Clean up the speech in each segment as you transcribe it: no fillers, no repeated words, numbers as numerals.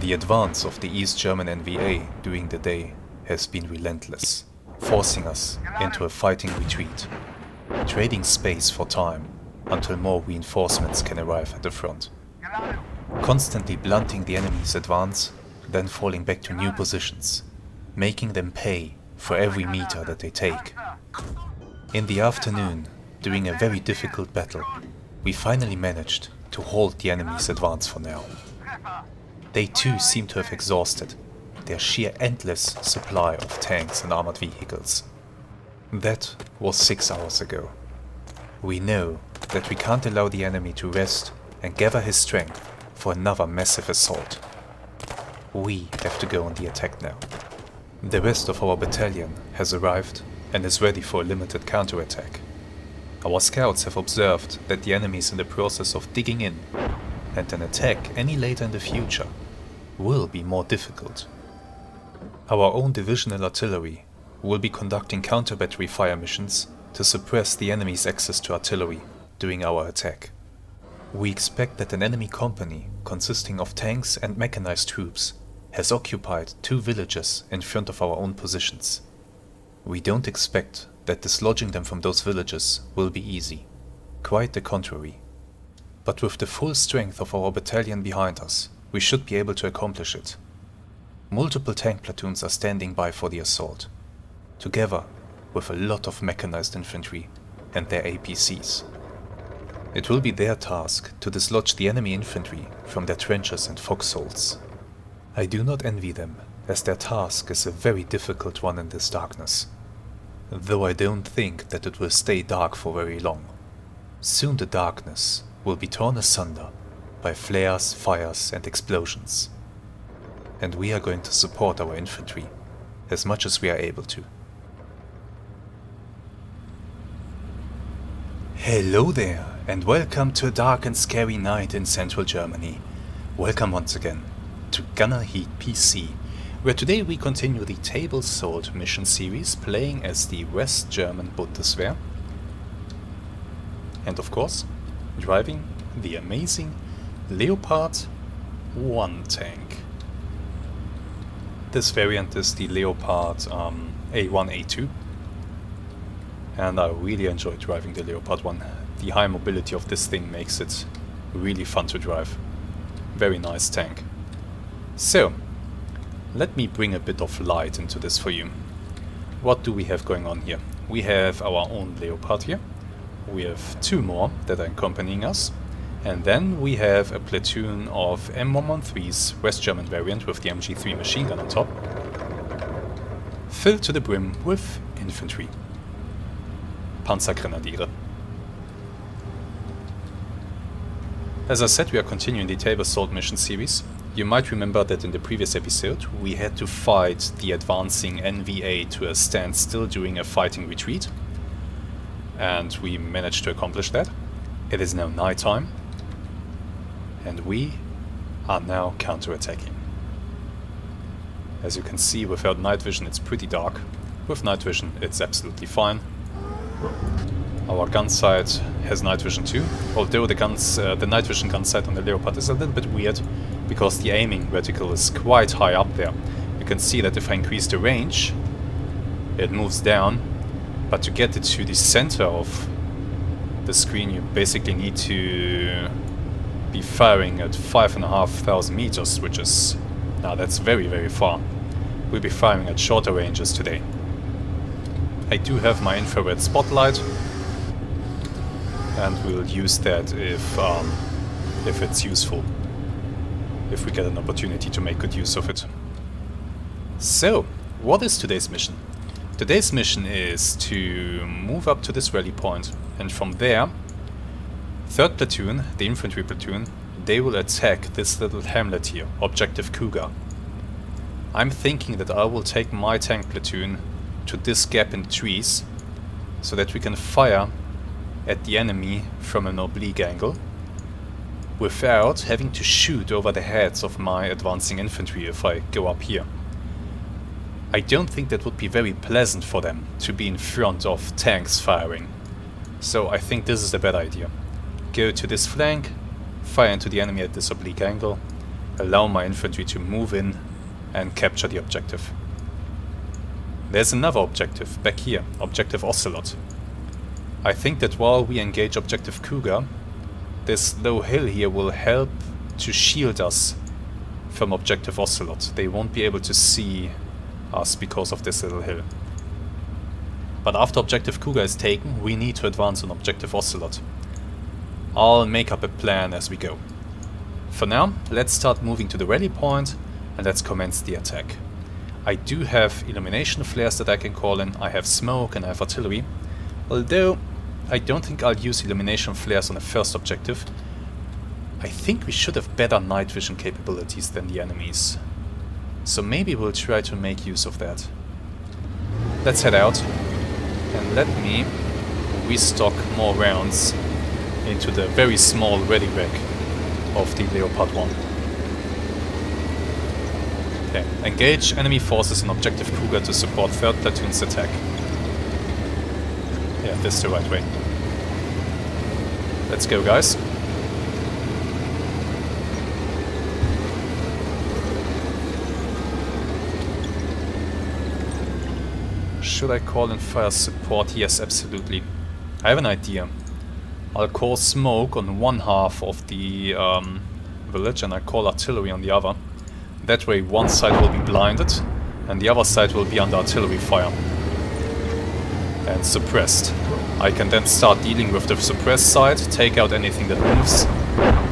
The advance of the East German NVA during the day has been relentless, forcing us into a fighting retreat, trading space for time until more reinforcements can arrive at the front, constantly blunting the enemy's advance, then falling back to new positions, making them pay for every meter that they take. In the afternoon, during a very difficult battle, we finally managed to halt the enemy's advance for now. They too seem to have exhausted their sheer endless supply of tanks and armored vehicles. That was 6 hours ago. We know that we can't allow the enemy to rest and gather his strength for another massive assault. We have to go on the attack now. The rest of our battalion has arrived and is ready for a limited counterattack. Our scouts have observed that the enemy is in the process of digging in, and an attack any later in the future will be more difficult. Our own divisional artillery will be conducting counter-battery fire missions to suppress the enemy's access to artillery during our attack. We expect that an enemy company consisting of tanks and mechanized troops has occupied 2 villages in front of our own positions. We don't expect that dislodging them from those villages will be easy. Quite the contrary. But with the full strength of our battalion behind us, we should be able to accomplish it. Multiple tank platoons are standing by for the assault, together with a lot of mechanized infantry and their APCs. It will be their task to dislodge the enemy infantry from their trenches and foxholes. I do not envy them, as their task is a very difficult one in this darkness, though I don't think that it will stay dark for very long. Soon the darkness will be torn asunder by flares, fires and explosions. And we are going to support our infantry as much as we are able to. Hello there, and welcome to a dark and scary night in central Germany. Welcome once again to GHPC, where today we continue the Table Salt mission series, playing as the West German Bundeswehr. And of course, driving the amazing Leopard 1 tank. This variant is the Leopard A1A2, and I really enjoy driving the Leopard 1. The high mobility of this thing makes it really fun to drive. Very nice tank. So, let me bring a bit of light into this for you. What do we have going on here? We have our own Leopard here. We have 2 more that are accompanying us. And then we have a platoon of M113's West German variant with the MG3 machine gun on top, filled to the brim with infantry. Panzergrenadiere. As I said, we are continuing the Table Salt mission series. You might remember that in the previous episode we had to fight the advancing NVA to a standstill during a fighting retreat, and we managed to accomplish that. It is now nighttime, and we are now counter-attacking. As you can see, without night vision it's pretty dark. With night vision it's absolutely fine. Our gun sight has night vision too, although the night vision gun sight on the Leopard is a little bit weird, because the aiming reticle is quite high up there. You can see that if I increase the range, it moves down, but to get it to the center of the screen you basically need to be firing at 5,500 meters, which is... now that's very, very far. We'll be firing at shorter ranges today. I do have my infrared spotlight, and we'll use that if it's useful, if we get an opportunity to make good use of it. So, what is today's mission? Today's mission is to move up to this rally point, and from there, 3rd platoon, the infantry platoon, they will attack this little hamlet here, Objective Cougar. I'm thinking that I will take my tank platoon to this gap in the trees, so that we can fire at the enemy from an oblique angle, without having to shoot over the heads of my advancing infantry if I go up here. I don't think that would be very pleasant for them to be in front of tanks firing. So I think this is a bad idea. Go to this flank, fire into the enemy at this oblique angle, allow my infantry to move in and capture the objective. There's another objective back here, objective Ocelot. I think that while we engage objective Cougar, this low hill here will help to shield us from objective Ocelot. They won't be able to see us because of this little hill. But after objective Cougar is taken, we need to advance on objective Ocelot. I'll make up a plan as we go. For now, let's start moving to the rally point and let's commence the attack. I do have illumination flares that I can call in, I have smoke and I have artillery. Although, I don't think I'll use illumination flares on the first objective. I think we should have better night vision capabilities than the enemies. So maybe we'll try to make use of that. Let's head out and let me restock more rounds into the very small ready rack of the Leopard 1. Okay, engage enemy forces in objective Cougar to support 3rd Platoon's attack. Yeah, this is the right way. Let's go, guys. Should I call in fire support? Yes, absolutely. I have an idea. I'll call smoke on one half of the village and I call artillery on the other. That way one side will be blinded and the other side will be under artillery fire and suppressed. I can then start dealing with the suppressed side, take out anything that moves,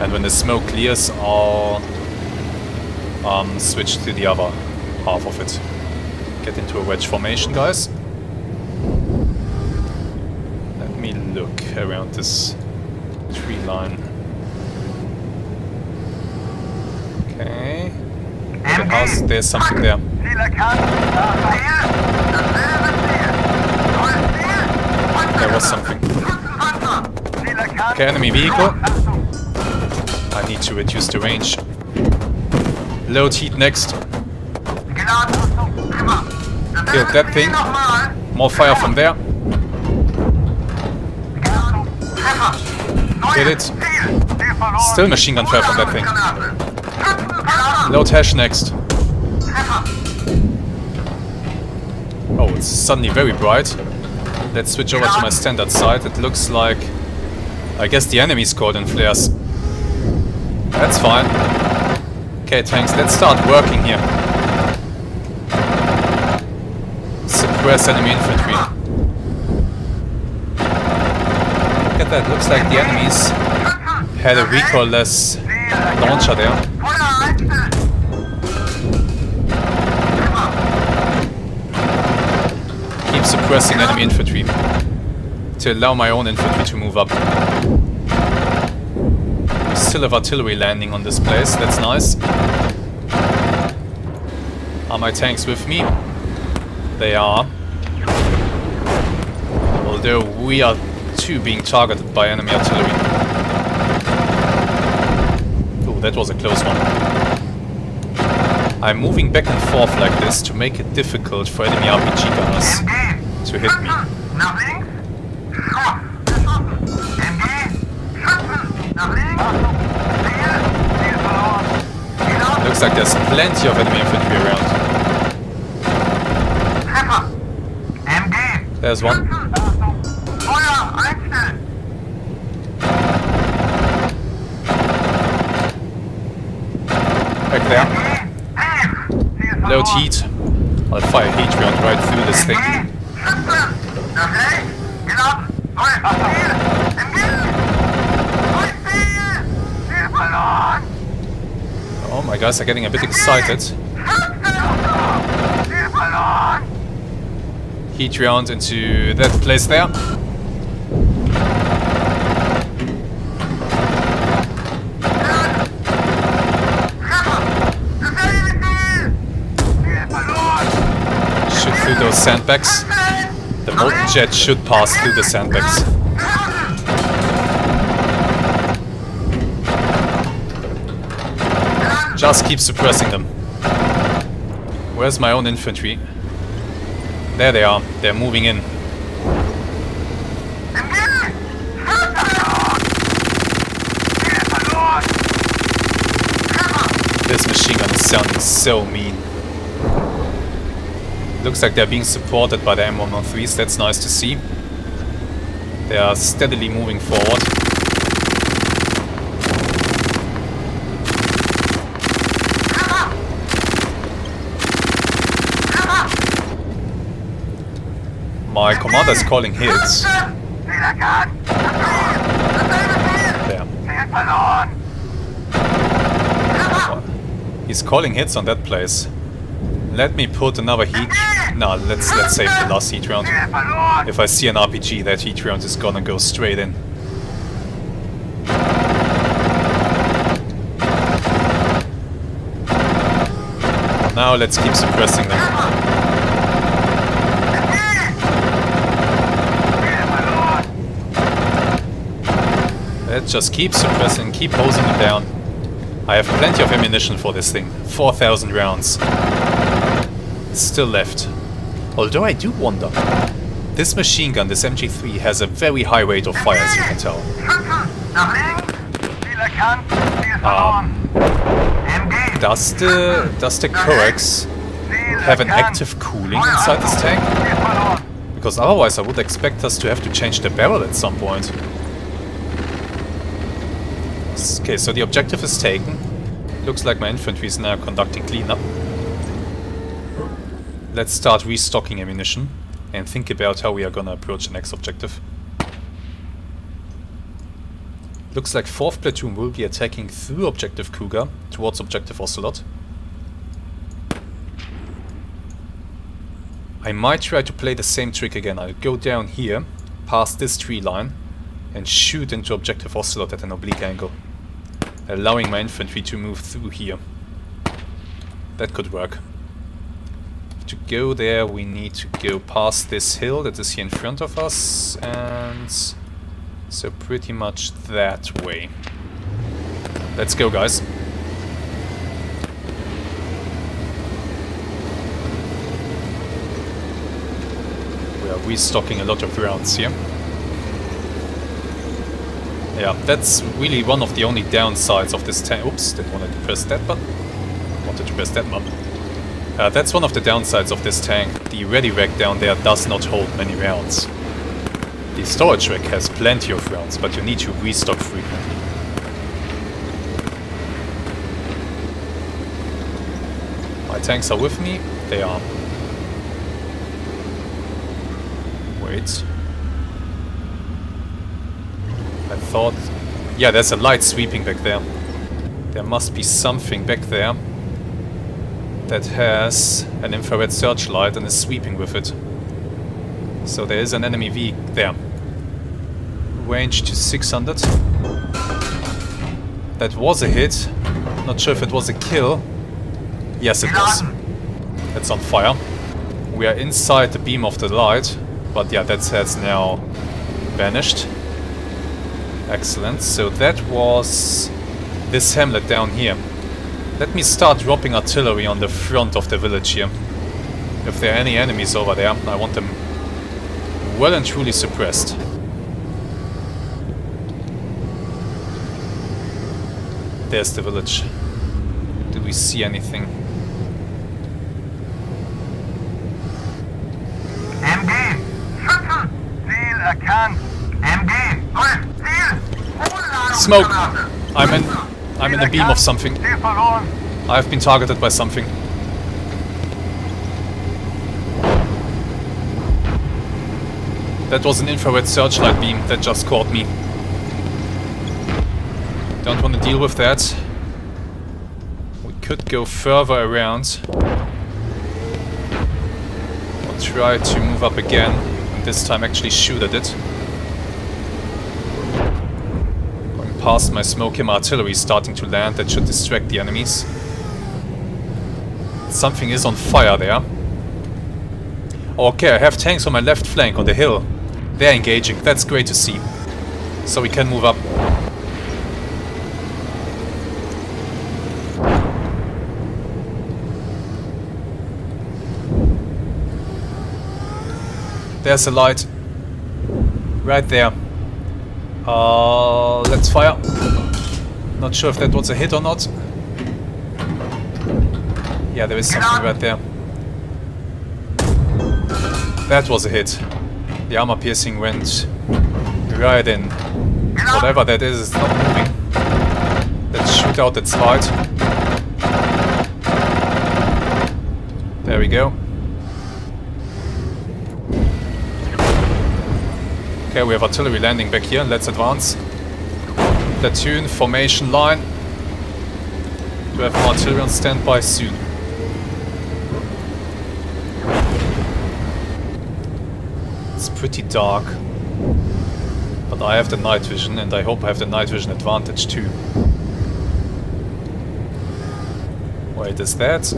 and when the smoke clears I'll switch to the other half of it. Get into a wedge formation, guys. Let me look around this tree line. Okay. Look at house, there's something there. There was something. Okay, enemy vehicle. I need to reduce the range. Load heat next. Killed that thing. More fire from there. Hit it. Still machine gun fire from that thing. Load hash next. Oh, it's suddenly very bright. Let's switch over to my standard side. It looks like... I guess the enemy's called in flares. That's fine. Okay, tanks, let's start working here. Suppress enemy infantry. Look at that, looks like the enemies had a recoilless launcher there. Keep suppressing enemy infantry to allow my own infantry to move up. We still have artillery landing on this place, that's nice. Are my tanks with me? They are. Although we are too being targeted by enemy artillery. Oh, that was a close one. I'm moving back and forth like this to make it difficult for enemy RPG gunners to hit me. Looks like there's plenty of enemy infantry around. There's one. Back there. Load heat. I'll fire heat round right through this thing. Oh, my guys are getting a bit excited. Heat round into that place there. Shoot through those sandbags. The molten jet should pass through the sandbags. Just keep suppressing them. Where's my own infantry? There they are. They're moving in. This machine gun is sounding so mean. Looks like they're being supported by the M113s, that's nice to see. They are steadily moving forward. My commander is calling hits. There. He's calling hits on that place. Let me put another heat... No, let's save the last heat round. If I see an RPG, that heat round is gonna go straight in. Now let's keep suppressing them. Let's just keep suppressing, keep hosing them down. I have plenty of ammunition for this thing. 4,000 rounds. Still left. Although I do wonder. This machine gun, this MG3, has a very high rate of fire, as you can tell. Does the Coax have an active cooling inside this tank? Because otherwise I would expect us to have to change the barrel at some point. Okay, so the objective is taken. Looks like my infantry is now conducting cleanup. Let's start restocking ammunition and think about how we are gonna approach the next objective. Looks like 4th Platoon will be attacking through objective Cougar towards objective Ocelot. I might try to play the same trick again. I'll go down here, past this tree line, and shoot into objective Ocelot at an oblique angle, allowing my infantry to move through here. That could work. To go there, we need to go past this hill that is here in front of us, and so pretty much that way. Let's go, guys. We are restocking a lot of rounds here. Yeah, that's really one of the only downsides of this tank. Oops, didn't want to press that button. Wanted to press that button. That's one of the downsides of this tank. The ready rack down there does not hold many rounds. The storage rack has plenty of rounds, but you need to restock frequently. My tanks are with me. They are. Wait. I thought... Yeah, there's a light sweeping back there. There must be something back there that has an infrared searchlight and is sweeping with it. So there is an enemy V there. Range to 600. That was a hit. Not sure if it was a kill. Yes, it was. That's on fire. We are inside the beam of the light, but yeah, that has now vanished. Excellent. So that was this hamlet down here. Let me start dropping artillery on the front of the village here. If there are any enemies over there, I want them well and truly suppressed. There's the village. Do we see anything? MG! Schützen! Ziel erkannt! MG! Ziel! Smoke! I'm in a beam of something. I've been targeted by something. That was an infrared searchlight beam that just caught me. Don't want to deal with that. We could go further around. I'll try to move up again, and this time actually shoot at it. Going past my smoke, my artillery is starting to land. That should distract the enemies. Something is on fire there. Okay, I have tanks on my left flank on the hill. They're engaging. That's great to see. So we can move up. There's a light. Right there. Let's fire. Not sure if that was a hit or not. Yeah, there is something right there. That was a hit. The armor piercing went right in. Whatever that is not moving. Let's shoot out its heart. There we go. Okay, we have artillery landing back here. Let's advance. Platoon, formation line. We have more artillery on standby soon. It's pretty dark. But I have the night vision, and I hope I have the night vision advantage too. Wait, is that?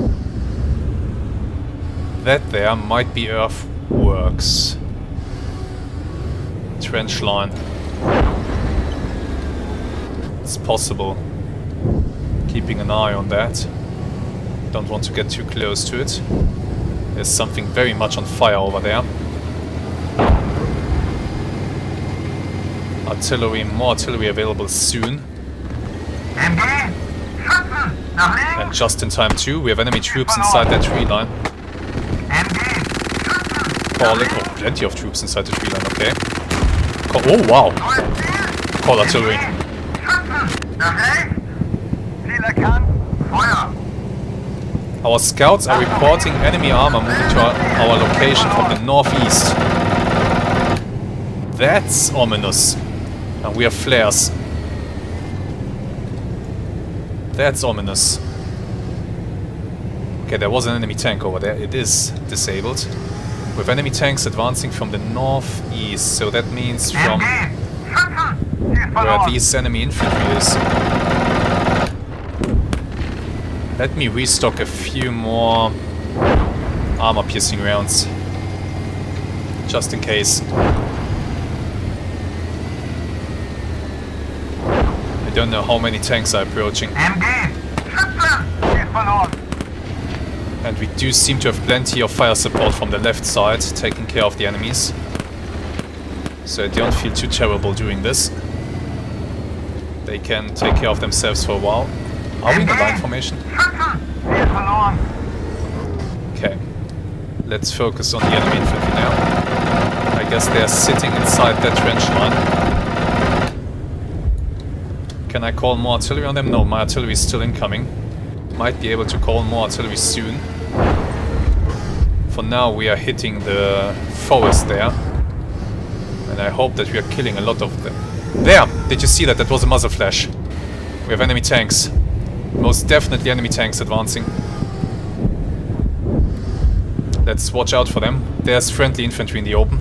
That there might be earthworks. Trench line. It's possible. Keeping an eye on that. Don't want to get too close to it. There's something very much on fire over there. Artillery, more artillery available soon. And just in time too, we have enemy troops inside that tree line. Calling, oh, plenty of troops inside the tree line, okay. Oh wow! Call artillery. Our scouts are reporting enemy armor moving to our location from the northeast. That's ominous. And we have flares. That's ominous. Okay, there was an enemy tank over there. It is disabled. With enemy tanks advancing from the northeast, so that means from where these enemy infantry is. Let me restock a few more armor-piercing rounds, just in case. I don't know how many tanks are approaching. And we do seem to have plenty of fire support from the left side, taking care of the enemies. So I don't feel too terrible doing this. They can take care of themselves for a while. Are we in the line formation? Okay. Let's focus on the enemy infantry now. I guess they are sitting inside that trench line. Can I call more artillery on them? No, my artillery is still incoming. Might be able to call more artillery soon. For now we are hitting the forest there. And I hope that we are killing a lot of them. There! Did you see that? That was a muzzle flash. We have enemy tanks. Most definitely enemy tanks advancing. Let's watch out for them. There's friendly infantry in the open.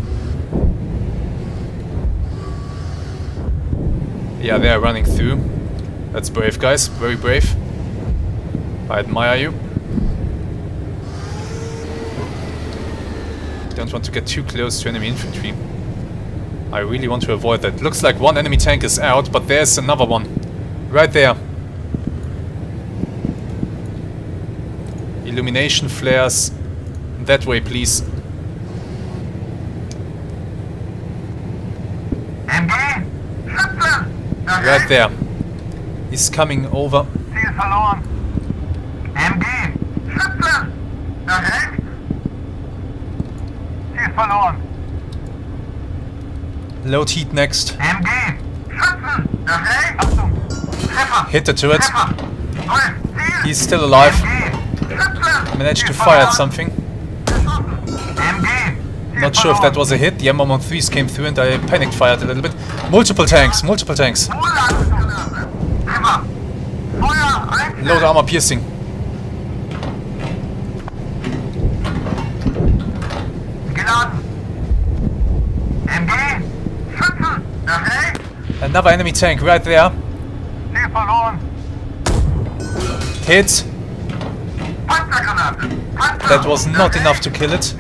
Yeah, they are running through. That's brave, guys. Very brave. I admire you. Don't want to get too close to enemy infantry. I really want to avoid that. Looks like one enemy tank is out, but there's another one. Right there. Illumination flares. That way, please. Right there. He's coming over. Load heat next. Hit the turret. He's still alive. Managed to fire at something. Not sure if that was a hit. The M113s came through and I panic fired a little bit. Multiple tanks, multiple tanks. Load armor piercing. Another enemy tank right there. Hit. That was not enough to kill it.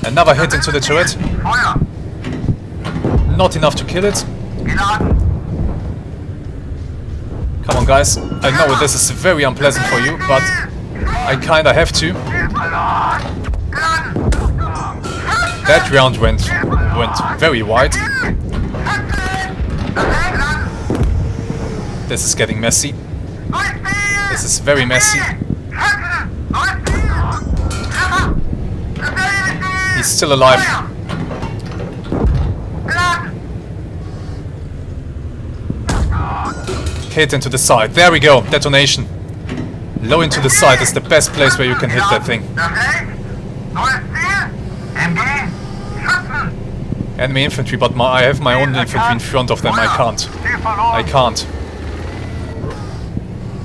Another hit into the turret. Not enough to kill it. Come on, guys. I know this is very unpleasant for you, but I kinda have to. That round went very wide. This is getting messy. This is very messy. He's still alive. Hit into the side. There we go. Detonation. Low into the side is the best place where you can hit that thing. Enemy infantry, but I have my own infantry in front of them. I can't. I can't.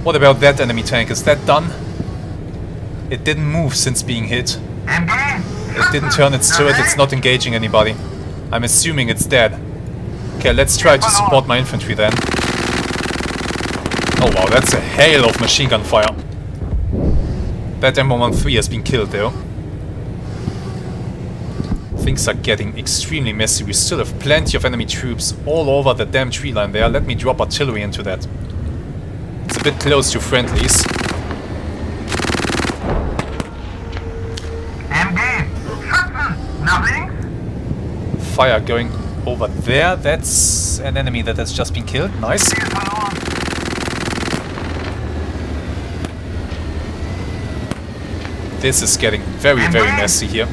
What about that enemy tank? Is that done? It didn't move since being hit. It didn't turn its turret. It's not engaging anybody. I'm assuming it's dead. Okay, let's try to support my infantry then. Oh wow, that's a hail of machine gun fire. That M113 has been killed though. Things are getting extremely messy. We still have plenty of enemy troops all over the damn tree line there. Let me drop artillery into that. It's a bit close to friendlies. Fire going over there. That's an enemy that has just been killed. Nice. This is getting very, very messy here.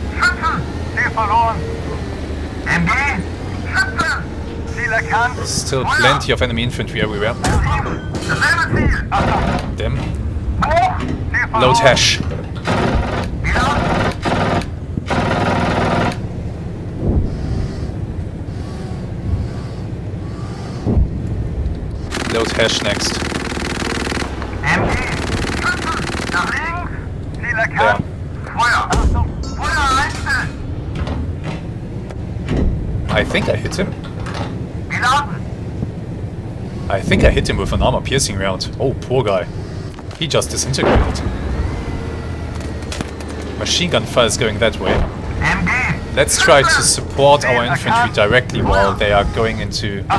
Still plenty of enemy infantry everywhere. Them. Load hash. Load hash next. There. I think I hit him. I think I hit him with an armor-piercing round. Oh, poor guy. He just disintegrated. Machine gun fire is going that way. Let's try to support our infantry directly while they are going into the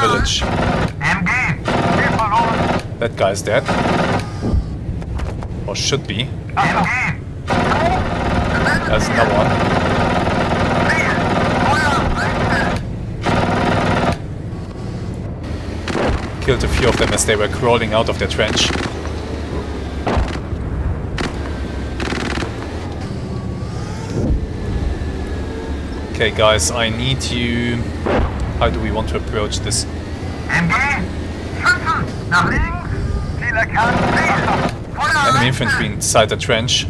village. That guy's dead. Or should be. There's another one. Killed a few of them as they were crawling out of their trench. Okay guys, I need you... How do we want to approach this? Enemy infantry inside the trench.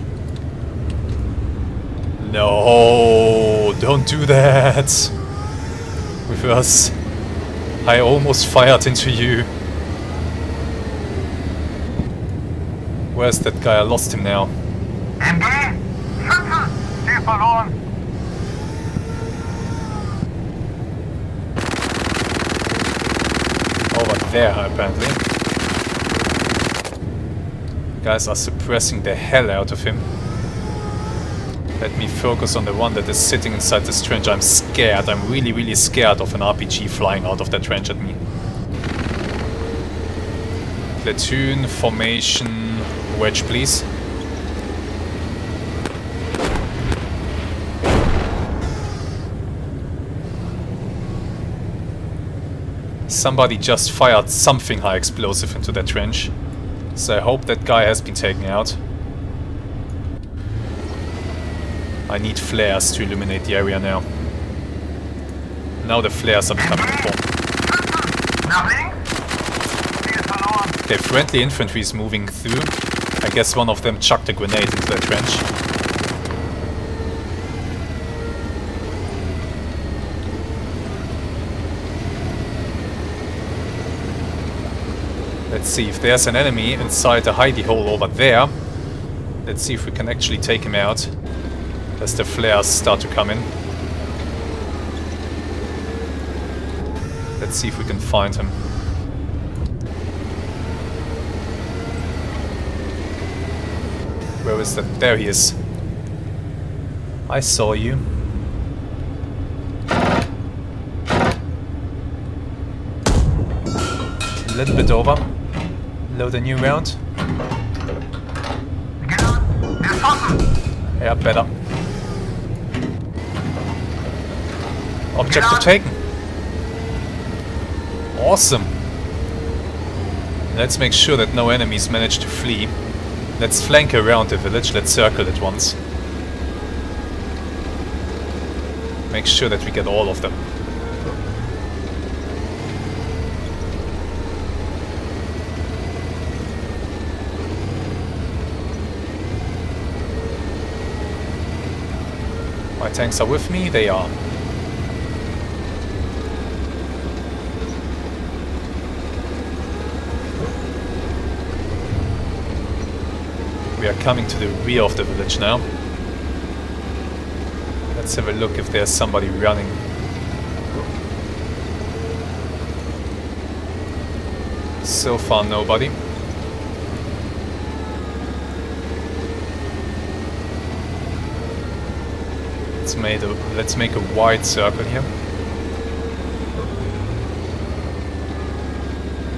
No, don't do that! Reverse. I almost fired into you. Where's that guy? I lost him now. Over there, apparently. Guys are suppressing the hell out of him. Let me focus on the one that is sitting inside this trench. I'm scared. I'm really, really scared of an RPG flying out of that trench at me. Platoon, formation, wedge, please. Somebody just fired something high explosive into that trench. So I hope that guy has been taken out. I need flares to illuminate the area now. Now the flares are becoming important. Okay, friendly infantry is moving through. I guess one of them chucked a grenade into the trench. Let's see if there's an enemy inside a hidey hole over there. Let's see if we can actually take him out as the flares start to come in. Let's see if we can find him. Where is that? There he is. I saw you. A little bit over. Load a new round. Yeah, better. Objective taken. Awesome! Let's make sure that no enemies manage to flee. Let's flank around the village, let's circle it once. Make sure that we get all of them. My tanks are with me, they are. We are coming to the rear of the village now. Let's have a look if there's somebody running. So far nobody. Let's make a wide circle here.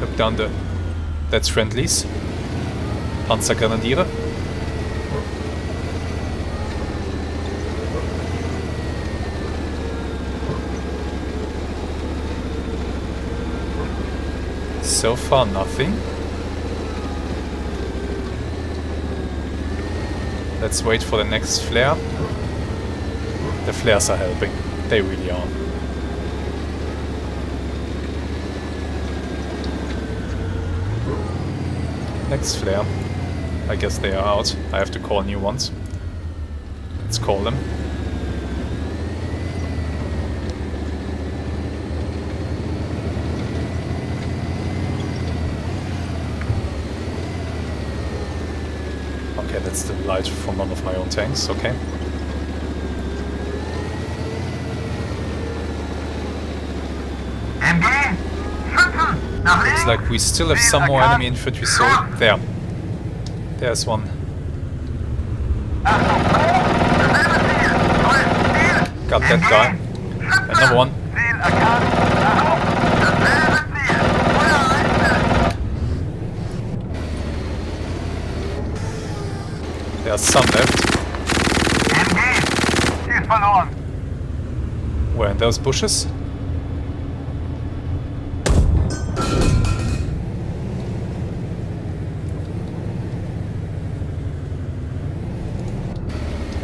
Look down the... That's friendlies. Panzergrenadiere. So far nothing. Let's wait for the next flare. The flares are helping. They really are. Next flare. I guess they are out. I have to call new ones. Let's call them. Okay, that's the light from one of my own tanks, okay. Looks like we still have some more enemy infantry, so there. There's one. Got that guy. Another one. There's some left. Where, in those bushes?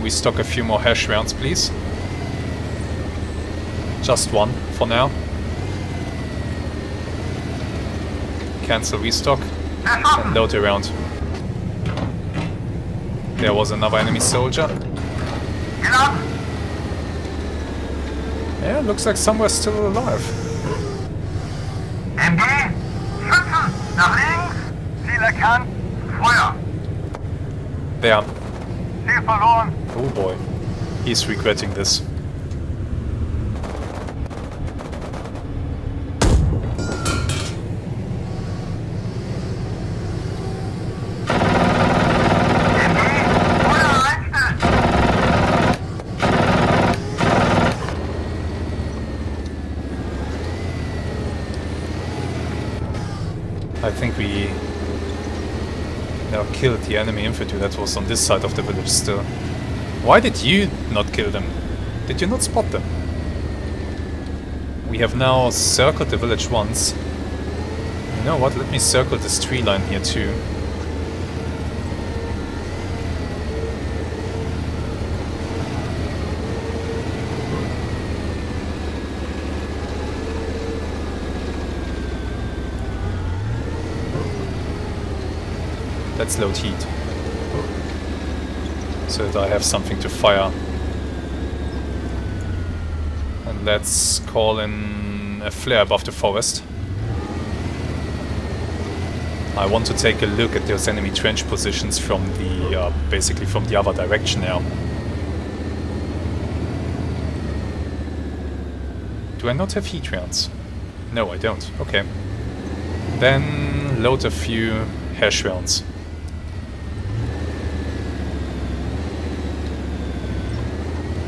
We stock a few more hash rounds, please. Just one for now. Cancel restock and load around. There was another enemy soldier. Yeah, looks like somewhere still alive. MG, Schützen, nach links, Ziel erkannt, Feuer. There. Ziel verloren. Oh boy, he's regretting this. I think we now killed the enemy infantry that was on this side of the village still. Why did you not kill them? Did you not spot them? We have now circled the village once. You know what, let me circle this tree line here too. Let's load heat, so that I have something to fire. And let's call in a flare above the forest. I want to take a look at those enemy trench positions from the, basically from the other direction now. Do I not have heat rounds? No, I don't. Okay. Then load a few hash rounds.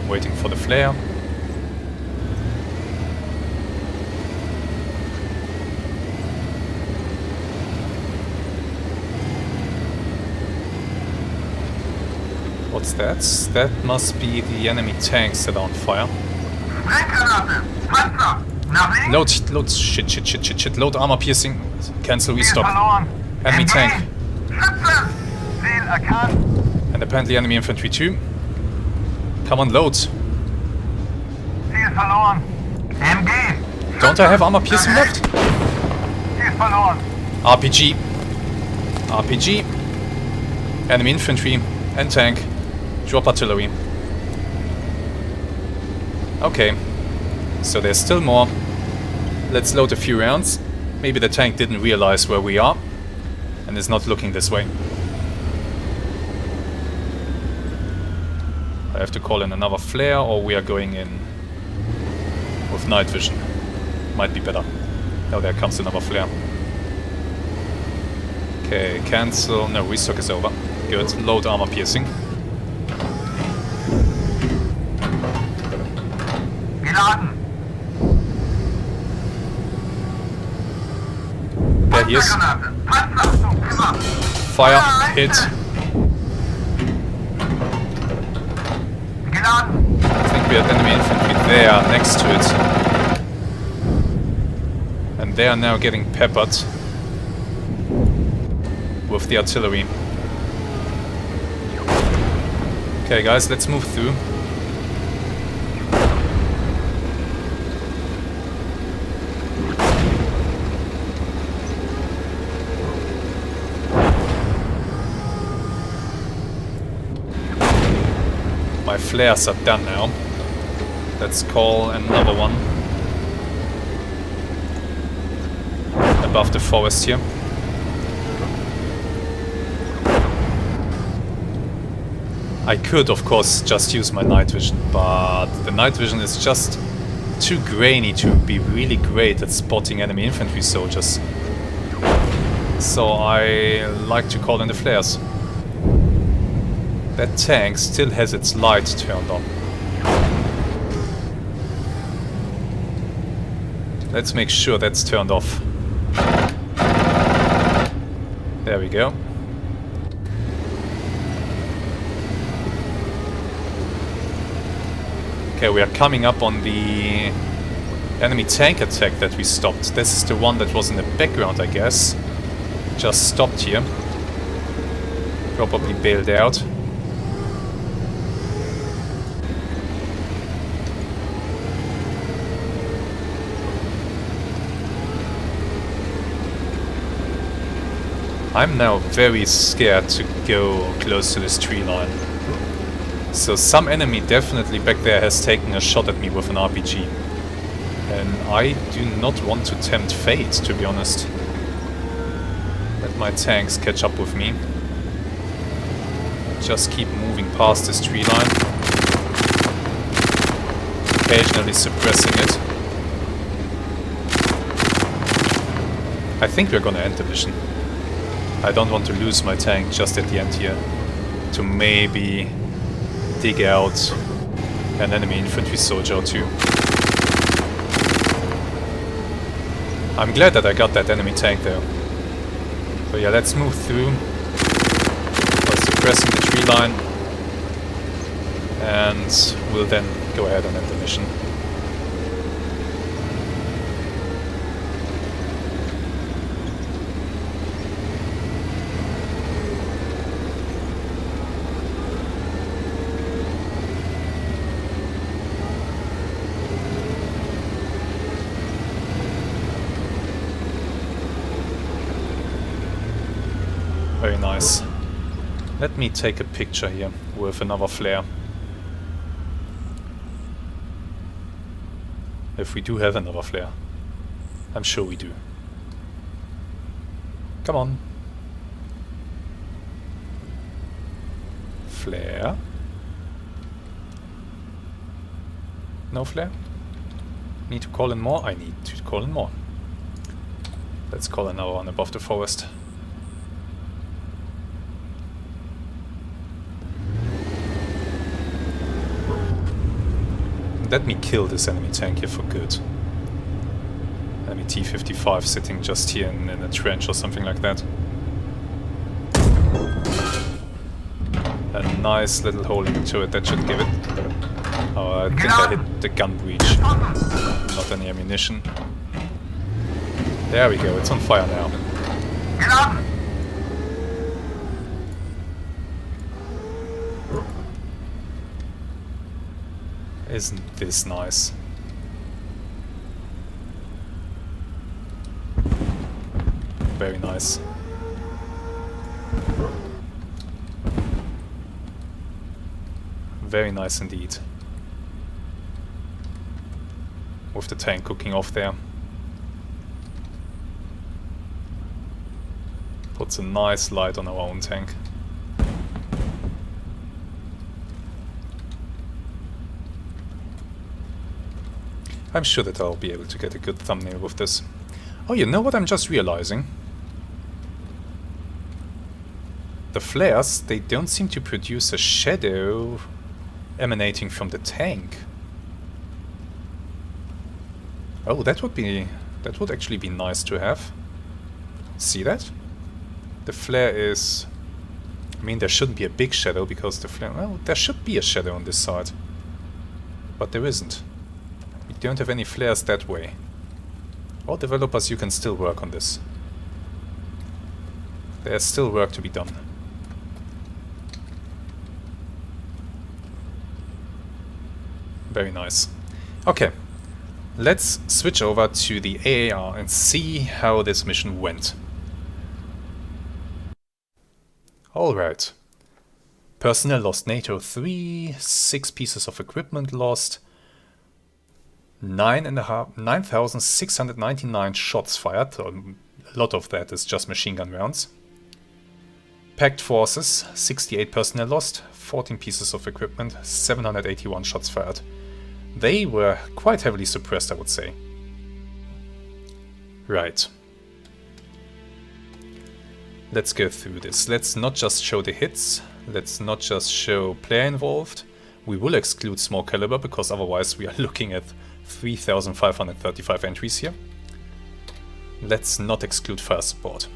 Waiting for the flare. What's that? That must be the enemy tanks that are on fire. Nach links. Load, shit. Load armor piercing. Cancel, Ziel restock. verloren. Enemy MG. tank. Schütze. Ziel erkannt. And apparently enemy infantry too. Come on, load. Ziel verloren. MG. Don't I have armor piercing left? Ziel verloren. RPG. Enemy infantry and tank. Drop artillery. Okay. So there's still more. Let's load a few rounds. Maybe the tank didn't realize where we are and is not looking this way. I have to call in another flare, or we are going in with night vision. Might be better. Oh, there comes another flare. Okay, cancel. No, restock is over. Good. Load armor piercing. Geladen. There he is. Panzergranate. Panzerachtung. Immer. Fire. Hit. Geladen. I think we had enemy infantry there, next to it. And they are now getting peppered with the artillery. Okay guys, let's move through. My flares are done now. Let's call another one above the forest here. I could, of course, just use my night vision, but the night vision is just too grainy to be really great at spotting enemy infantry soldiers. So I like to call in the flares. That tank still has its light turned on. Let's make sure that's turned off. There we go. Okay, we are coming up on the enemy tank attack that we stopped. This is the one that was in the background, I guess. Just stopped here. Probably bailed out. I'm now very scared to go close to this tree line. So some enemy definitely back there has taken a shot at me with an RPG. And I do not want to tempt fate, to be honest. Let my tanks catch up with me. Just keep moving past this tree line. Occasionally suppressing it. I think we're gonna end the mission. I don't want to lose my tank just at the end here to maybe dig out an enemy infantry soldier or two. I'm glad that I got that enemy tank though. So yeah, let's move through by suppressing the tree line, and we'll then go ahead and end the mission. Very nice. Let me take a picture here with another flare. If we do have another flare. I'm sure we do. Come on. Flare. No flare? Need to call in more? I need to call in more. Let's call another one above the forest. Let me kill this enemy tank here for good. Enemy T-55 sitting just here in a trench or something like that. A nice little hole in the turret, that should give it. Oh, I think I hit the gun breech. Not any ammunition. There we go, it's on fire now. Get up! Isn't this nice? Very nice. Very nice indeed. With the tank cooking off there. Puts a nice light on our own tank. I'm sure that I'll be able to get a good thumbnail with this. Oh, you know what I'm just realizing? The flares, they don't seem to produce a shadow emanating from the tank. Oh, that would actually be nice to have. See that? The flare is... I mean, there shouldn't be a big shadow because the flare... Well, there should be a shadow on this side. But there isn't. We don't have any flares that way. Well, developers, you can still work on this. There's still work to be done. Very nice. Okay, let's switch over to the AAR and see how this mission went. Alright. Personnel lost NATO 3, 6 pieces of equipment lost, 9,699 shots fired, a lot of that is just machine gun rounds. Packed forces, 68 personnel lost, 14 pieces of equipment, 781 shots fired. They were quite heavily suppressed, I would say. Right. Let's go through this. Let's not just show the hits. Let's not just show player involved. We will exclude small caliber because otherwise we are looking at 3,535 entries here. Let's not exclude fire support.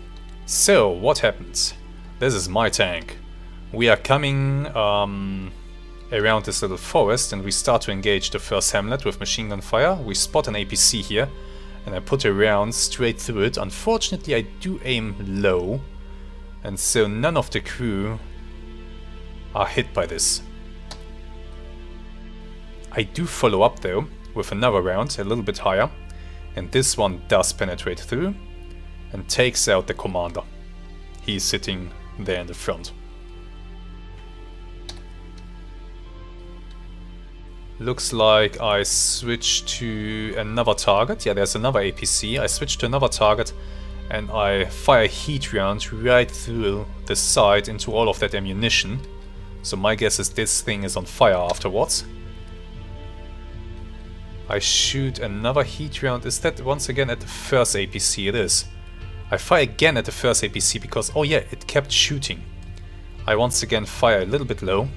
So, what happens? This is my tank. We are coming around this little forest and we start to engage the first hamlet with machine gun fire. We spot an APC here and I put a round straight through it. Unfortunately, I do aim low and so none of the crew are hit by this. I do follow up though with another round a little bit higher, and this one does penetrate through and takes out the commander. He's sitting there in the front. Looks like I switched to another target. Yeah, there's another APC. I switched to another target and I fire a heat round right through the side into all of that ammunition. So my guess is this thing is on fire afterwards. I shoot another heat round. Is that once again at the first APC? It is. I fire again at the first APC because, oh yeah, it kept shooting. I once again fire a little bit low.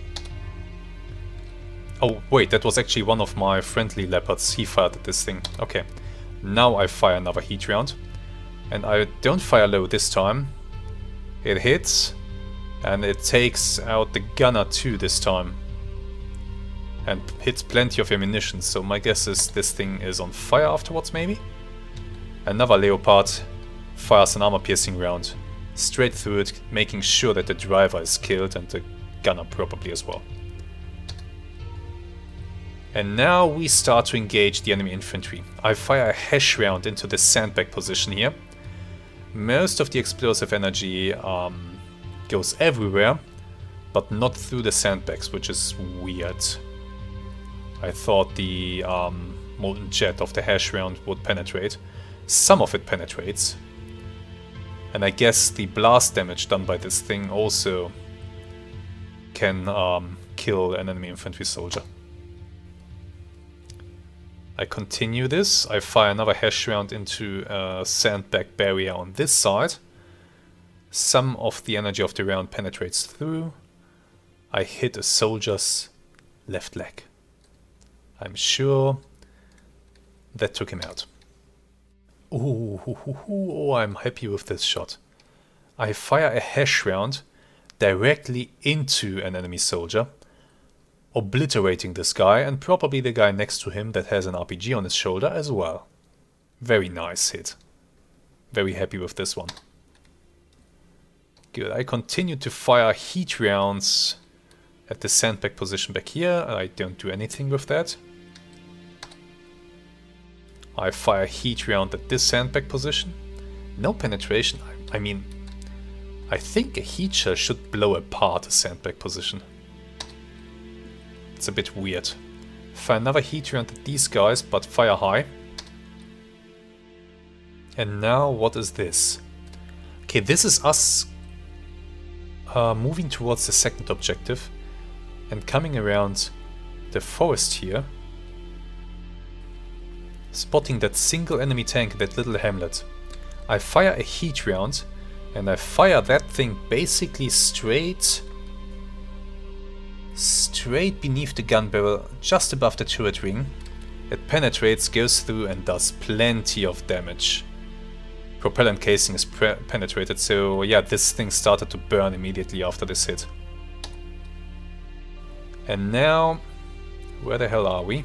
Oh wait, that was actually one of my friendly leopards. He fired at this thing. Okay, now I fire another heat round. And I don't fire low this time. It hits. And it takes out the gunner too this time. And hits plenty of ammunition, so my guess is this thing is on fire afterwards maybe? Another Leopard fires an armor-piercing round straight through it, making sure that the driver is killed and the gunner probably as well. And now we start to engage the enemy infantry. I fire a hash round into the sandbag position here. Most of the explosive energy goes everywhere, but not through the sandbags, which is weird. I thought the molten jet of the hash round would penetrate. Some of it penetrates. And I guess the blast damage done by this thing also can kill an enemy infantry soldier. I continue this. I fire another hash round into a sandbag barrier on this side. Some of the energy of the round penetrates through. I hit a soldier's left leg. I'm sure that took him out. Oh, I'm happy with this shot. I fire a hash round directly into an enemy soldier. obliterating this guy and probably the guy next to him that has an RPG on his shoulder as well. Very nice hit. Very happy with this one. Good, I continue to fire heat rounds at the sandbag position back here. I don't do anything with that. I fire heat round at this sandbag position. No penetration. I mean, I think a heat shell should blow apart a sandbag position. It's a bit weird. Fire another heat round at these guys, but fire high. And now what is this? Okay, this is us moving towards the second objective and coming around the forest here. Spotting that single enemy tank in that little hamlet. I fire a heat round and I fire that thing basically straight beneath the gun barrel, just above the turret ring. It penetrates, goes through and does plenty of damage. Propellant casing is penetrated, so yeah, this thing started to burn immediately after this hit. And now, where the hell are we?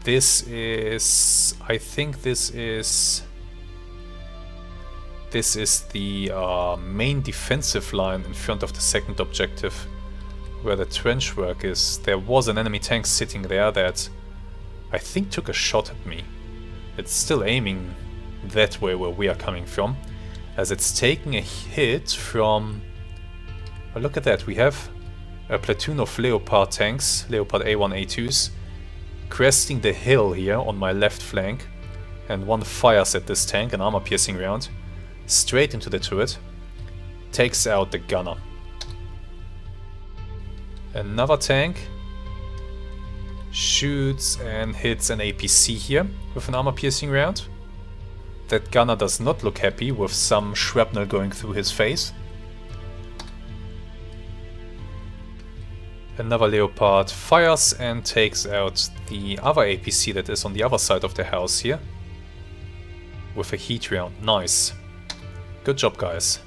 This is, I think this is the main defensive line in front of the second objective, where the trench work is. There was an enemy tank sitting there that I think took a shot at me. It's still aiming that way where we are coming from, as it's taking a hit from... Oh, look at that, we have a platoon of Leopard tanks, Leopard A1A2s, cresting the hill here on my left flank, and one fires at this tank, an armor-piercing round, straight into the turret, takes out the gunner. Another tank shoots and hits an APC here with an armor-piercing round. That gunner does not look happy with some shrapnel going through his face. Another Leopard fires and takes out the other APC that is on the other side of the house here with a heat round. Nice. Good job, guys.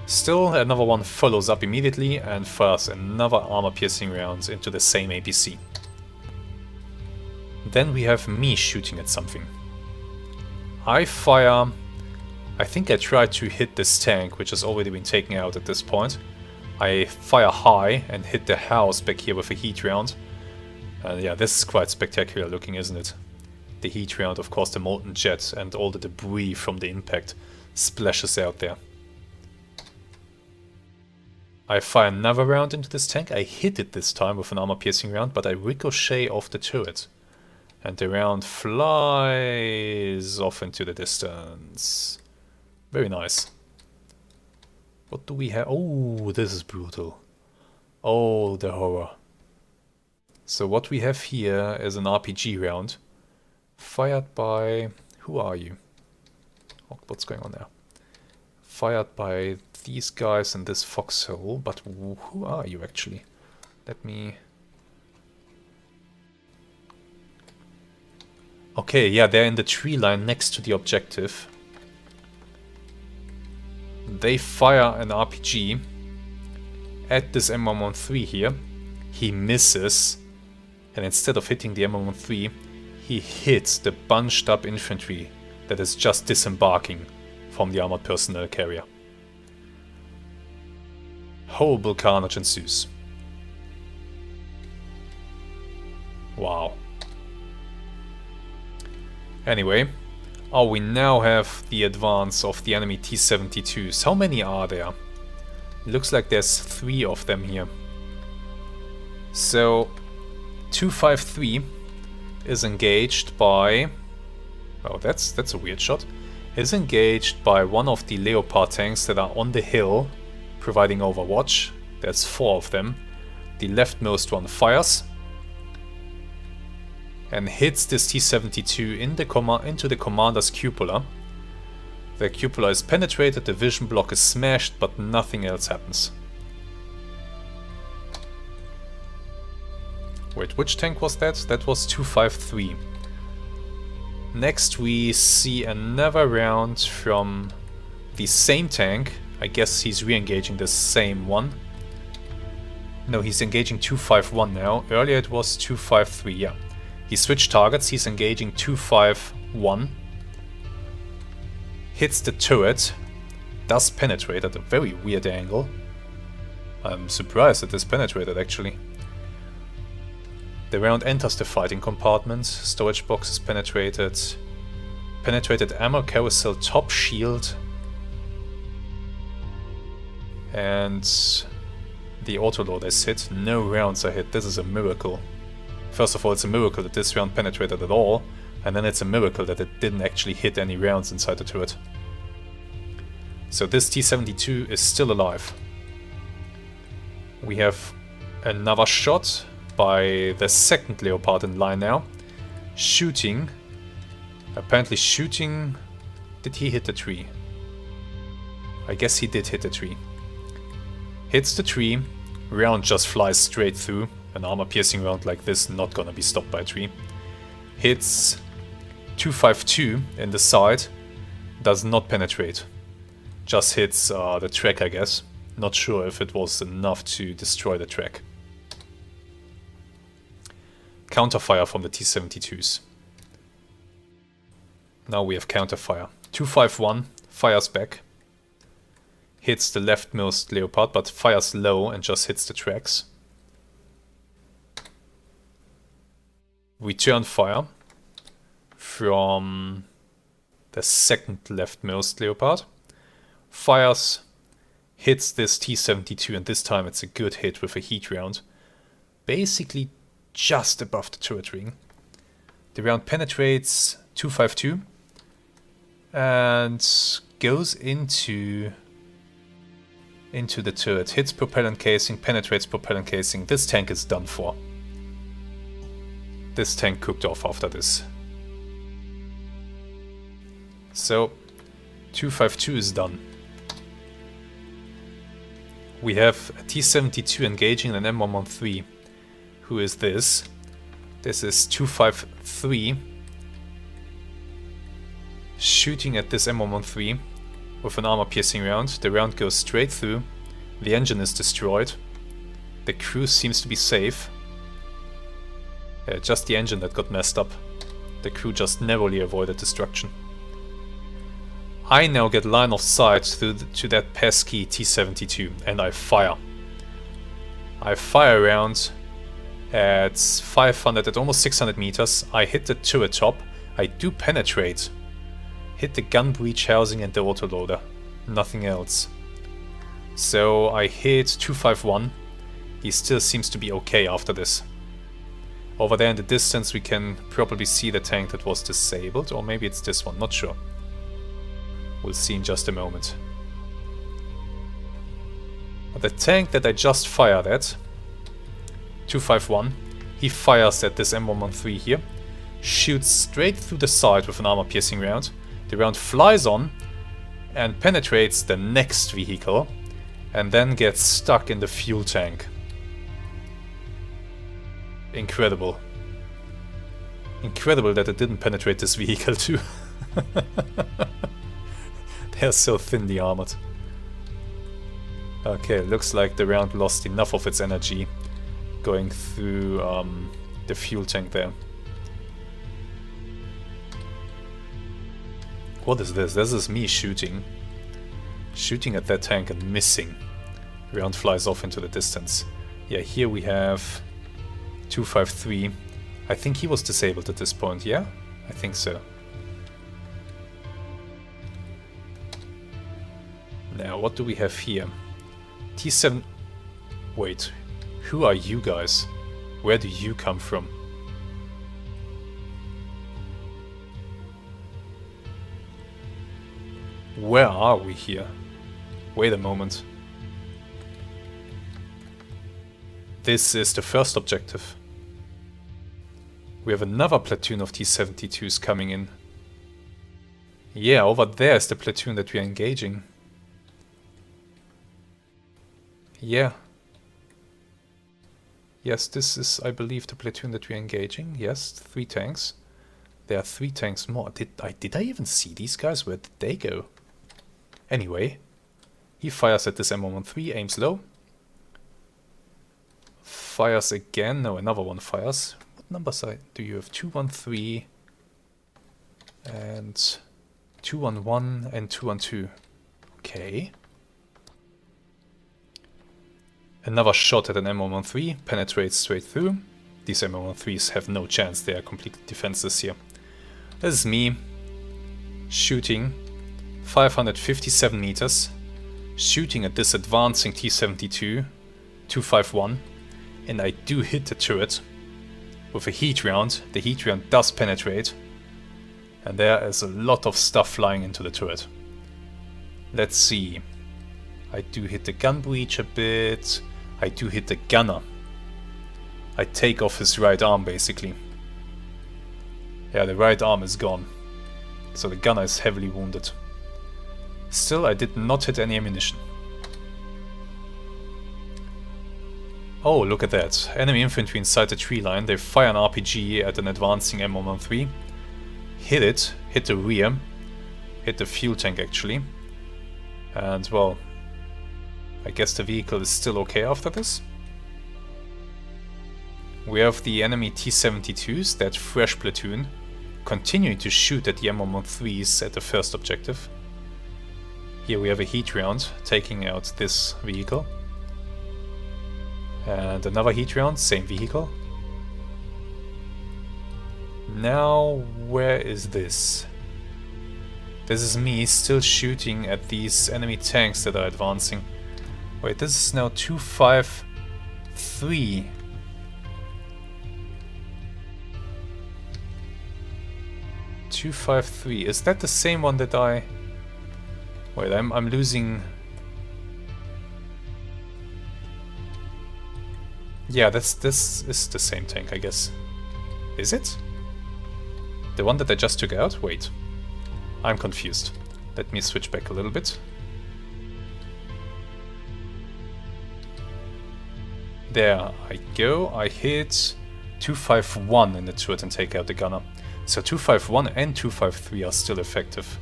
Still, another one follows up immediately and fires another armor-piercing round into the same APC. Then we have me shooting at something. I fire... I think I tried to hit this tank, which has already been taken out at this point. I fire high and hit the house back here with a heat round. Yeah, this is quite spectacular looking, isn't it? The heat round, of course, the molten jet and all the debris from the impact splashes out there. I fire another round into this tank. I hit it this time with an armor-piercing round, but I ricochet off the turret. And the round flies off into the distance. Very nice. What do we have? Oh, this is brutal. Oh, the horror. So what we have here is an RPG round. Fired by... Who are you? Oh, what's going on there? Fired by these guys in this foxhole. But who are you actually? Let me... Okay, yeah, they're in the tree line next to the objective. They fire an RPG at this M113 here. He misses, and instead of hitting the M113, he hits the bunched up infantry that is just disembarking from the armored personnel carrier. Horrible carnage ensues. Wow. Anyway, we now have the advance of the enemy T-72s. How many are there? Looks like there's 3 of them here. So, 253 is engaged by... Oh, that's a weird shot. Is engaged by one of the Leopard tanks that are on the hill, providing overwatch. There's 4 of them. The leftmost one fires and hits this T-72 into the commander's cupola. The cupola is penetrated, the vision block is smashed, but nothing else happens. Wait, which tank was that? That was 253. Next we see another round from the same tank. I guess he's re-engaging the same one. No, he's engaging 251 now. Earlier it was 253, yeah. He switched targets, he's engaging 251. Hits the turret. Does penetrate at a very weird angle. I'm surprised that this penetrated actually. The round enters the fighting compartment. Storage box is penetrated. Penetrated ammo carousel top shield. And the autoloader is hit. No rounds are hit. This is a miracle. First of all, it's a miracle that this round penetrated at all. And then it's a miracle that it didn't actually hit any rounds inside the turret. So this T-72 is still alive. We have another shot by the second Leopard in line now. Shooting. Apparently shooting... Did he hit the tree? I guess he did hit the tree. Hits the tree. Round just flies straight through. An armor-piercing round like this not gonna be stopped by a tree. Hits 252 in the side. Does not penetrate. Just hits the track, I guess. Not sure if it was enough to destroy the track. Counterfire from the T-72s. Now we have counterfire. 251 fires back. Hits the leftmost Leopard, but fires low and just hits the tracks. Return fire from the second leftmost Leopard. Fires, hits this T-72, and this time it's a good hit with a heat round. Basically just above the turret ring. The round penetrates 252 and goes into the turret. Hits propellant casing, penetrates propellant casing. This tank is done for. This tank cooked off after this. So 252 is done. We have a T-72 engaging an M113. Who is this? This is 253. Shooting at this M113 with an armor-piercing round. The round goes straight through. The engine is destroyed. The crew seems to be safe. Just the engine that got messed up. The crew just narrowly avoided destruction. I now get line of sight to that pesky T-72 and I fire. I fire around at 500, at almost 600 meters. I hit the turret top. I do penetrate. Hit the gun breech housing and the autoloader. Nothing else. So I hit 251. He still seems to be okay after this. Over there in the distance we can probably see the tank that was disabled, or maybe it's this one, not sure. We'll see in just a moment. The tank that I just fired at, 251, he fires at this M113 here, shoots straight through the side with an armor-piercing round. The round flies on and penetrates the next vehicle and then gets stuck in the fuel tank. Incredible. Incredible that it didn't penetrate this vehicle too. They're so thinly armored. Okay, looks like the round lost enough of its energy going through the fuel tank there. What is this? This is me shooting. Shooting at that tank and missing. Round flies off into the distance. Yeah, here we have 253. I think he was disabled at this point, yeah? I think so. Now, what do we have here? T7... Wait, who are you guys? Where do you come from? Where are we here? Wait a moment. This is the first objective. We have another platoon of T-72s coming in. Yeah, over there is the platoon that we are engaging. Yeah. Yes, this is, I believe, the platoon that we're engaging. Yes, 3 tanks. There are 3 tanks more. Did I even see these guys? Where did they go? Anyway, he fires at this M113, aims low. fires again. No, another one fires. What numbers do you have? 213 and 211 and 212. Okay. Another shot at an M113 penetrates straight through. These M113s have no chance, they are completely defenseless here. This is me shooting 557 meters, shooting at this advancing T-72 251, and I do hit the turret with a heat round. The heat round does penetrate, and there is a lot of stuff flying into the turret. Let's see. I do hit the gun breech a bit. I do hit the gunner. I take off his right arm basically. Yeah, the right arm is gone. So the gunner is heavily wounded. Still, I did not hit any ammunition. Oh, look at that. Enemy infantry inside the tree line. They fire an RPG at an advancing M113. Hit it. Hit the rear. Hit the fuel tank actually. And well, I guess the vehicle is still okay after this. We have the enemy T-72s, that fresh platoon, continuing to shoot at the M113s at the first objective. Here we have a heat round taking out this vehicle. And another heat round, same vehicle. Now, where is this? This is me still shooting at these enemy tanks that are advancing. Wait, this is now 253. Is that the same one that I... Wait, I'm losing... Yeah, this is the same tank, I guess. Is it? The one that I just took out? Wait. I'm confused. Let me switch back a little bit. There I go. I hit 251 in the turret and take out the gunner. So 251 and 253 are still effective.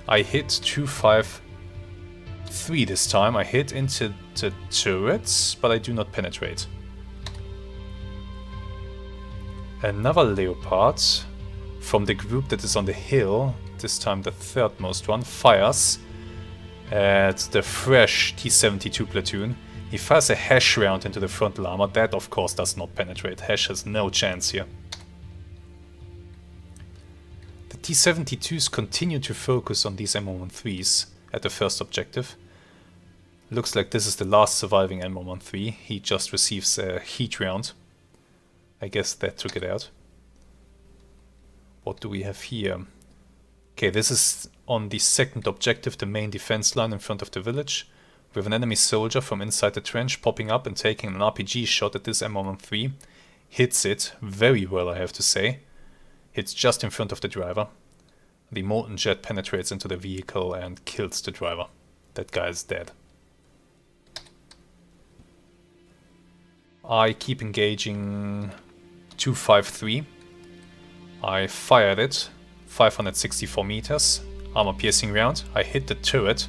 I hit 253 this time. I hit into the turrets, but I do not penetrate. Another Leopard from the group that is on the hill, this time the third most one, fires at the fresh T-72 platoon. He fires a hash round into the frontal armor. That of course does not penetrate. Hash has no chance here. The T-72s continue to focus on these M113s at the first objective. Looks like this is the last surviving M113. He just receives a heat round. I guess that took it out. What do we have here? Okay, this is on the second objective, the main defense line in front of the village. We have an enemy soldier from inside the trench popping up and taking an RPG shot at this M113. Hits it very well, I have to say. Hits just in front of the driver. The molten jet penetrates into the vehicle and kills the driver. That guy is dead. I keep engaging 253. I fired it. 564 meters. Armor piercing round. I hit the turret.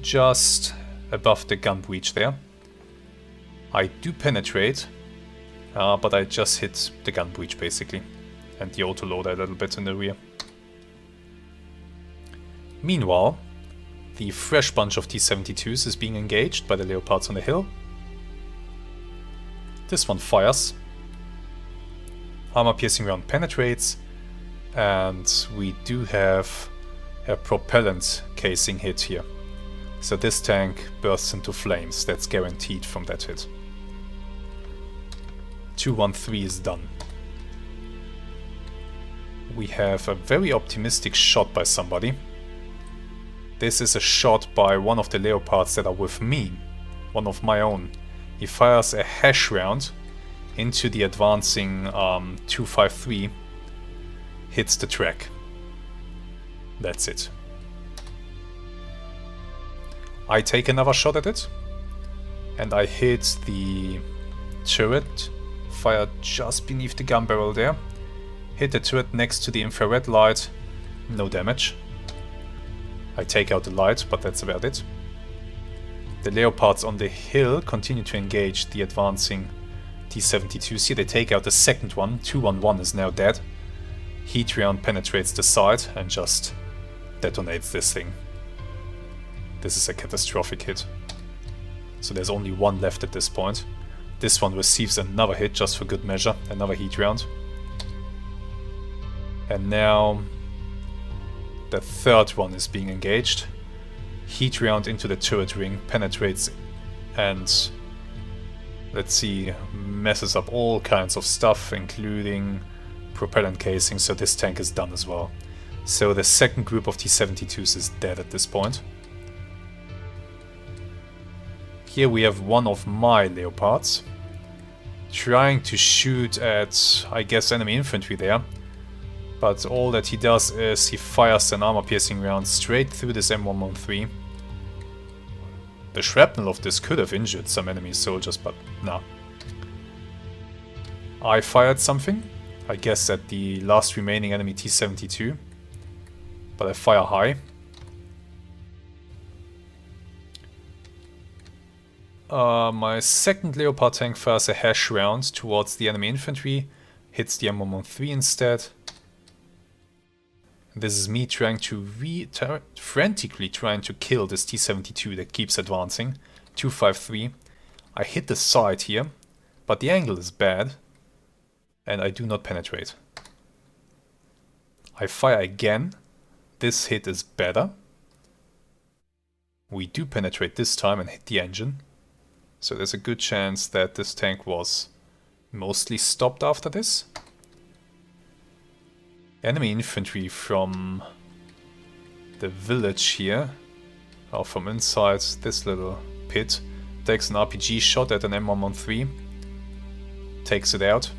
Just above the gun breech there. I do penetrate. But I just hit the gun breech basically. And the autoloader a little bit in the rear. Meanwhile, the fresh bunch of T-72s is being engaged by the Leopards on the hill. This one fires. Armor piercing round penetrates. And we do have a propellant casing hit here. So this tank bursts into flames. That's guaranteed from that hit. 213 is done. We have a very optimistic shot by somebody. This is a shot by one of the Leopards that are with me. One of my own. He fires a hash round into the advancing 253. Hits the track. That's it. I take another shot at it. And I hit the turret. Fired just beneath the gun barrel there. Hit the turret next to the infrared light. No damage. I take out the light, but that's about it. The Leopards on the hill continue to engage the advancing T-72. See, they take out the second one. 211 is now dead. Heat round penetrates the side and just detonates this thing. This is a catastrophic hit. So there's only one left at this point. This one receives another hit just for good measure. Another heat round. And now the third one is being engaged. Heat round into the turret ring, penetrates and, let's see, messes up all kinds of stuff, including propellant casing, so this tank is done as well. So the second group of T-72s is dead at this point. Here we have one of my Leopards trying to shoot at, I guess, enemy infantry there. But all that he does is he fires an armor-piercing round straight through this M113. The shrapnel of this could have injured some enemy soldiers, but nah. I fired something, I guess at the last remaining enemy T-72. But I fire high. My second Leopard tank fires a hash round towards the enemy infantry, hits the M113 instead. This is me trying to frantically trying to kill this T-72 that keeps advancing. 253. I hit the side here, but the angle is bad, and I do not penetrate. I fire again. This hit is better. We do penetrate this time and hit the engine. So there's a good chance that this tank was mostly stopped after this. Enemy infantry from the village here, or from inside this little pit, takes an RPG shot at an M113, takes it out.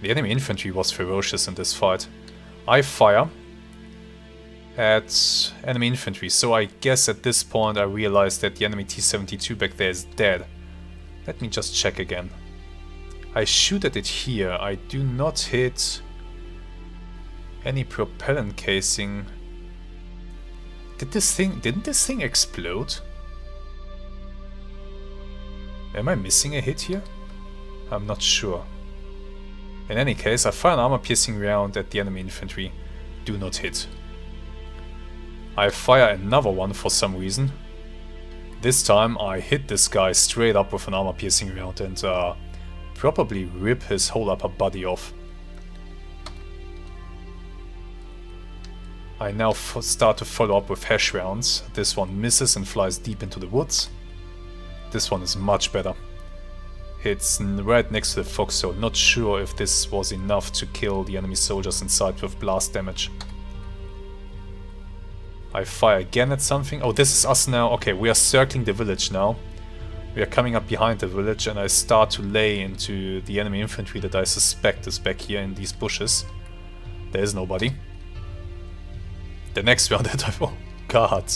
The enemy infantry was ferocious in this fight. I fire at enemy infantry, so I guess at this point I realized that the enemy T-72 back there is dead. Let me just check again. I shoot at it here. I do not hit any propellant casing. Didn't this thing explode? Am I missing a hit here? I'm not sure. In any case, I fire an armor-piercing round at the enemy infantry. Do not hit. I fire another one for some reason. This time I hit this guy straight up with an armor-piercing round and probably rip his whole upper body off. I now start to follow up with hash rounds. This one misses and flies deep into the woods. This one is much better. It's right next to the foxhole. Not sure if this was enough to kill the enemy soldiers inside with blast damage. I fire again at something. Oh, this is us now. Okay, we are circling the village now. We are coming up behind the village and I start to lay into the enemy infantry that I suspect is back here in these bushes. There is nobody. The next round that I... Oh, God.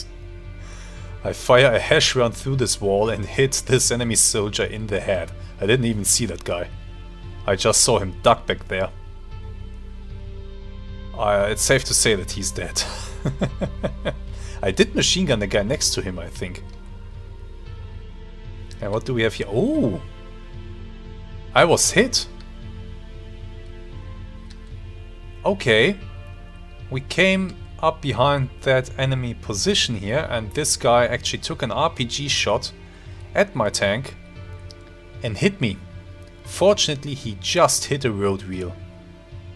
I fire a hash round through this wall and hit this enemy soldier in the head. I didn't even see that guy. I just saw him duck back there. It's safe to say that he's dead. I did machine gun the guy next to him, I think. And what do we have here? Oh! I was hit! Okay. We came up behind that enemy position here and this guy actually took an RPG shot at my tank and hit me. Fortunately, he just hit a road wheel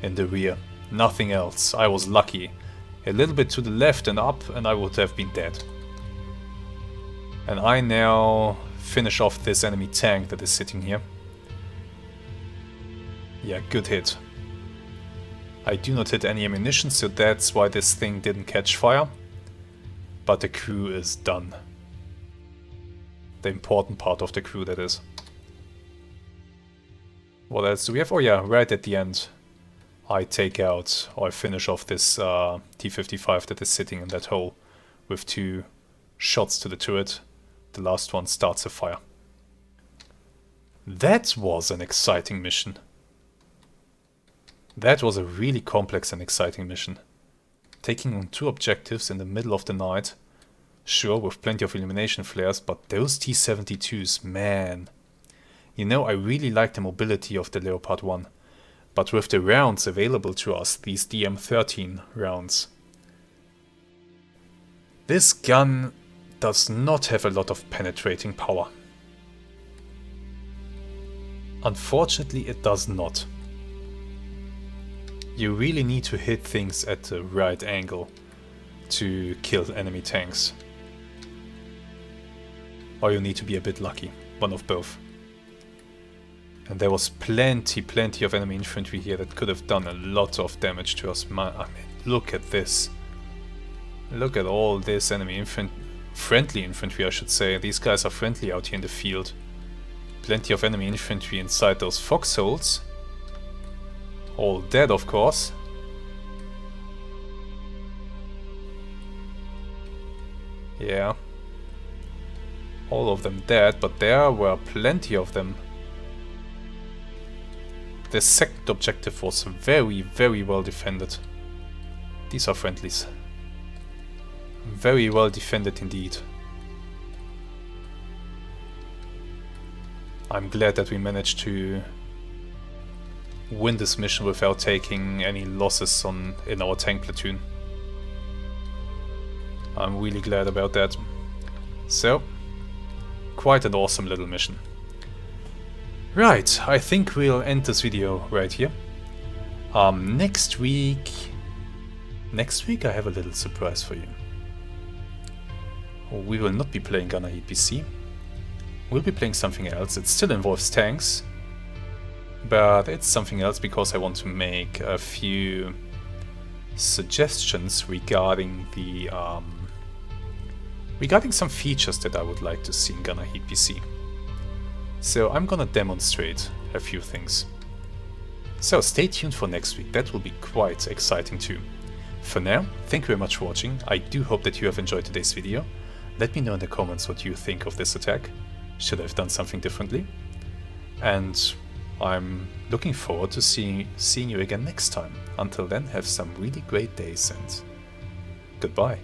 in the rear. Nothing else. I was lucky. A little bit to the left and up and I would have been dead. And I now finish off this enemy tank that is sitting here. Yeah, good hit. I do not hit any ammunition, so that's why this thing didn't catch fire. But the crew is done. The important part of the crew, that is. What else do we have? Oh yeah, right at the end. I take out, or I finish off this T-55 that is sitting in that hole with 2 shots to the turret. The last one starts a fire. That was an exciting mission. That was a really complex and exciting mission. taking on 2 objectives in the middle of the night. Sure, with plenty of illumination flares, but those T-72s, man. You know, I really like the mobility of the Leopard 1, but with the rounds available to us, these DM13 rounds, this gun does not have a lot of penetrating power. Unfortunately, it does not. You really need to hit things at the right angle to kill enemy tanks. Or you need to be a bit lucky, one of both. And there was plenty of enemy infantry here that could have done a lot of damage to us. I mean, look at this. Look at all this enemy friendly infantry, I should say. These guys are friendly out here in the field. Plenty of enemy infantry inside those foxholes. All dead, of course. Yeah. All of them dead, but there were plenty of them. The second objective was very well defended. These are friendlies. Very well defended indeed. I'm glad that we managed to win this mission without taking any losses in our tank platoon. I'm really glad about that. So, quite an awesome little mission. Right, I think we'll end this video right here. Next week I have a little surprise for you. We will not be playing GHPC. We'll be playing something else. It still involves tanks, but it's something else because I want to make a few suggestions regarding the regarding some features that I would like to see in GHPC. So I'm gonna demonstrate a few things. So stay tuned for next week, that will be quite exciting too. For now, thank you very much for watching. I do hope that you have enjoyed today's video. Let me know in the comments what you think of this attack. Should I have done something differently? And I'm looking forward to seeing you again next time. Until then, have some really great days and goodbye.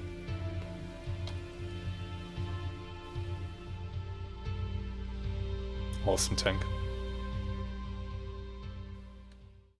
Awesome tank.